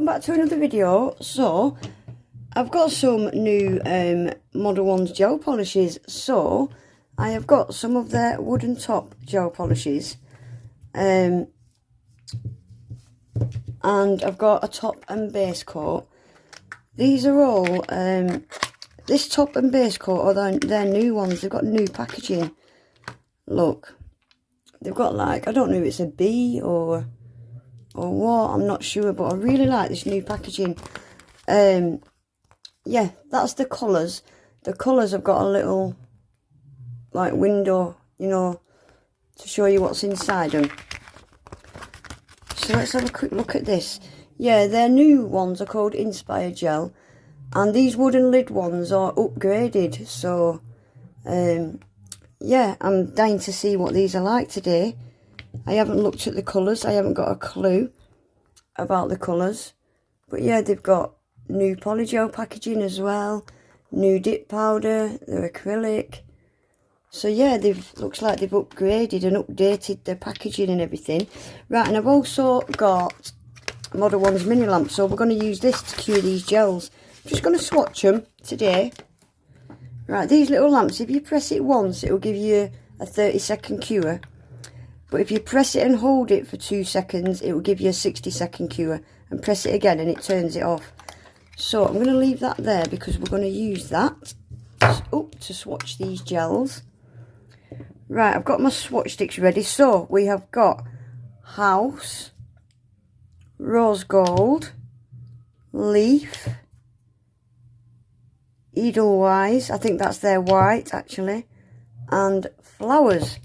back to another video. So I've got some new Modelones gel polishes. So I have got some of their wooden top gel polishes, and I've got a top and base coat. These are all this top and base coat are their new ones. They've got new packaging. Look, they've got, like, I don't know if it's a bee or what, I'm not sure, but I really like this new packaging. Yeah, that's the colours. The colours have got a little, like, window, you know, to show you what's inside them. So let's have a quick look at this. Yeah, their new ones are called Inspire Gel, and these wooden lid ones are upgraded. So yeah, I'm dying to see what these are like today. I haven't looked at the colours. I haven't got a clue about the colours. But yeah, they've got new polygel packaging as well. New dip powder. They're acrylic. So yeah, looks like they've upgraded and updated their packaging and everything. Right, and I've also got Modelones mini lamp. So we're going to use this to cure these gels. I'm just going to swatch them today. Right, these little lamps, if you press it once, it will give you a 30-second cure. But if you press it and hold it for 2 seconds, it will give you a 60-second cure. And press it again and it turns it off. So I'm going to leave that there because we're going to use that to swatch these gels. Right, I've got my swatch sticks ready. So we have got House, Rose Gold, Leaf, Edelweiss, I think that's their white actually, and Flowers.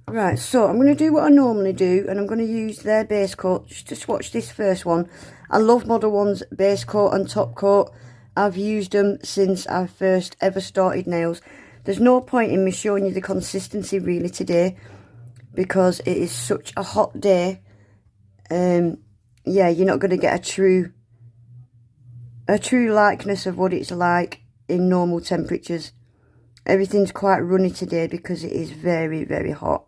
Right, so I'm going to do what I normally do, and I'm going to use their base coat just to swatch this first one. I love Modelones base coat and top coat. I've used them since I first ever started nails. There's no point in me showing you the consistency really today because it is such a hot day. Yeah, you're not going to get a true likeness of what it's like in normal temperatures. Everything's quite runny today because it is very, very hot.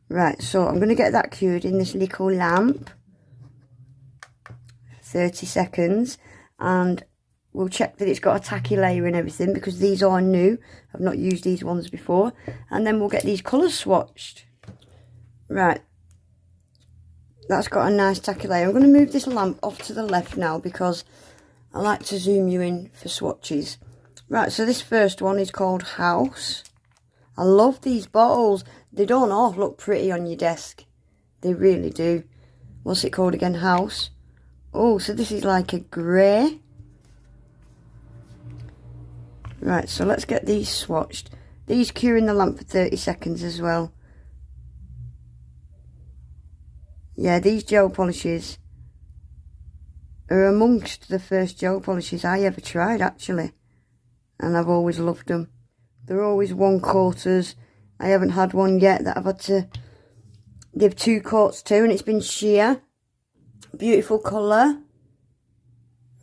Right, so I'm going to get that cured in this little lamp. 30 seconds. And we'll check that it's got a tacky layer and everything because these are new. I've not used these ones before. And then we'll get these colours swatched. Right. That's got a nice tacky layer. I'm going to move this lamp off to the left now because I like to zoom you in for swatches. Right, so this first one is called House. I love these bottles. They don't all look pretty on your desk. They really do. What's it called again? House. Oh, so this is like a grey. Right, so let's get these swatched. These cure in the lamp for 30 seconds as well. Yeah, these gel polishes are amongst the first gel polishes I ever tried actually. And I've always loved them. They're always 1/4. I haven't had one yet that I've had to give 2 coats to, and it's been sheer. Beautiful colour.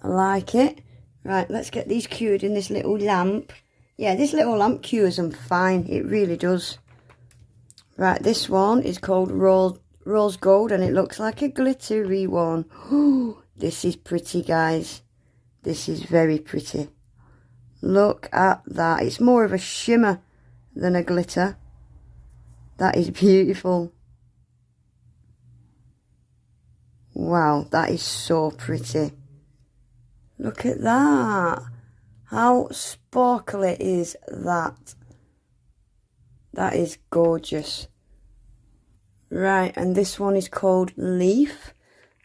I like it. Right, let's get these cured in this little lamp. Yeah, this little lamp cures them fine. It really does. Right, this one is called Rose Gold, and it looks like a glittery one. Oh, this is pretty, guys. This is very pretty. Look at that. It's more of a shimmer than a glitter. That is beautiful. Wow, that is so pretty. Look at that. How sparkly is that? That is gorgeous. Right, and this one is called Leaf.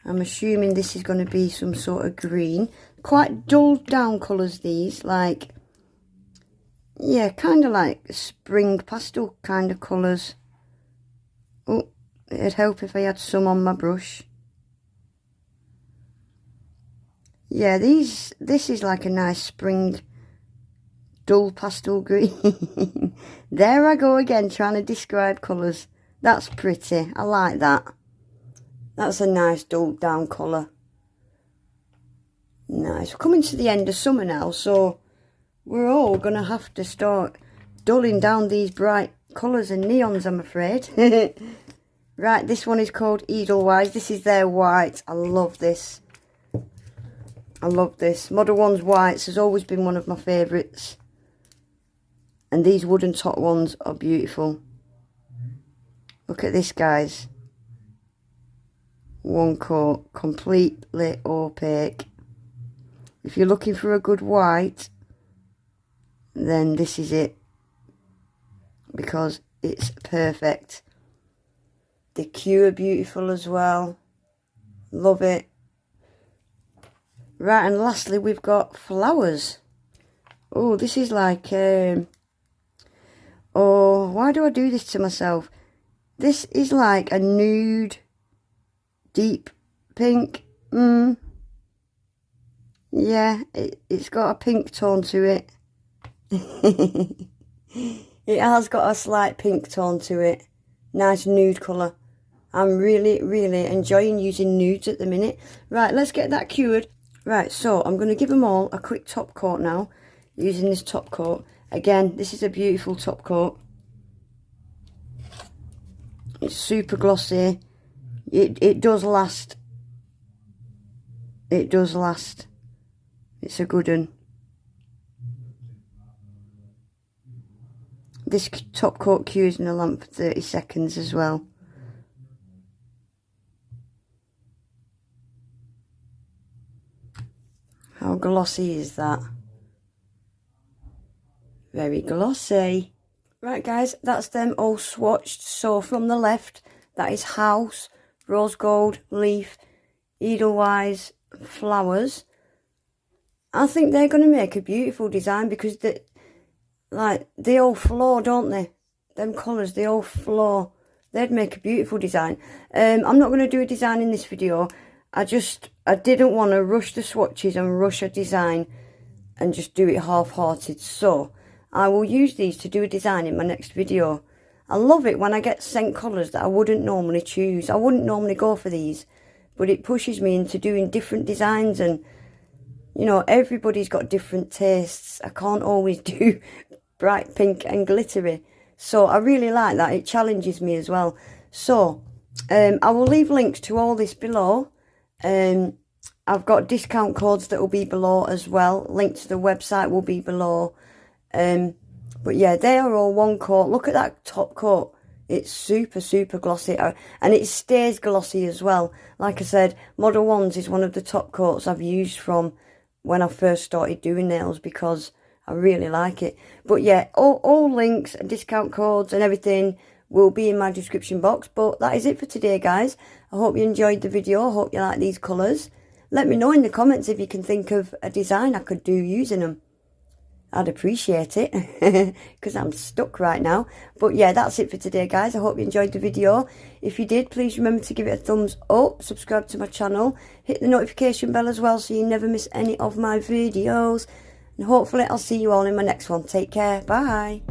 I'm assuming this is going to be some sort of green. Quite dulled down colours these, like, yeah, kind of like spring pastel kind of colours. Oh, it'd help if I had some on my brush. Yeah, this is like a nice spring dull pastel green. There I go again, trying to describe colours. That's pretty. I like that. That's a nice dulled down colour. Nice. We're coming to the end of summer now, so we're all going to have to start dulling down these bright colours and neons, I'm afraid. Right, this one is called Edelweiss. This is their white. I love this. I love this. Modelones whites has always been one of my favourites. And these wooden top ones are beautiful. Look at this, guys. One coat, completely opaque. If you're looking for a good white, then this is it. Because it's perfect. The queue are beautiful as well. Love it. Right, and lastly we've got flowers. Oh, this is like, oh, why do I do this to myself? This is like a nude, deep pink. Yeah, it's got a pink tone to it. It has got a slight pink tone to it. Nice nude colour. I'm really, really enjoying using nudes at the minute. Right, let's get that cured. Right, so I'm going to give them all a quick top coat now, using this top coat. Again, this is a beautiful top coat. It's super glossy. It does last. It does last. It's a good one. This top coat cures in a lamp for 30 seconds as well. How glossy is that? Very glossy. Right guys, that's them all swatched. So from the left, that is House, Rose Gold, Leaf, Edelweiss, Flowers. I think they're going to make a beautiful design because they all flow, don't they? Them colours, they all flow. They'd make a beautiful design. I'm not going to do a design in this video. I didn't want to rush the swatches and rush a design and just do it half-hearted. So I will use these to do a design in my next video. I love it when I get sent colours that I wouldn't normally choose. I wouldn't normally go for these, but it pushes me into doing different designs. And you know, everybody's got different tastes. I can't always do bright pink and glittery. So I really like that. It challenges me as well. So I will leave links to all this below. I've got discount codes that will be below as well. Link to the website will be below. But yeah, they are all one coat. Look at that top coat. It's super, super glossy. And it stays glossy as well. Like I said, Modelones is one of the top coats I've used from when I first started doing nails because I really like it. But yeah, all links and discount codes and everything will be in my description box. But that is it for today, guys. I hope you enjoyed the video. I hope you like these colours. Let me know in the comments if you can think of a design I could do using them. I'd appreciate it because I'm stuck right now. But yeah, that's it for today, guys. I hope you enjoyed the video. If you did, please remember to give it a thumbs up, subscribe to my channel, hit the notification bell as well so you never miss any of my videos. And hopefully I'll see you all in my next one. Take care. Bye.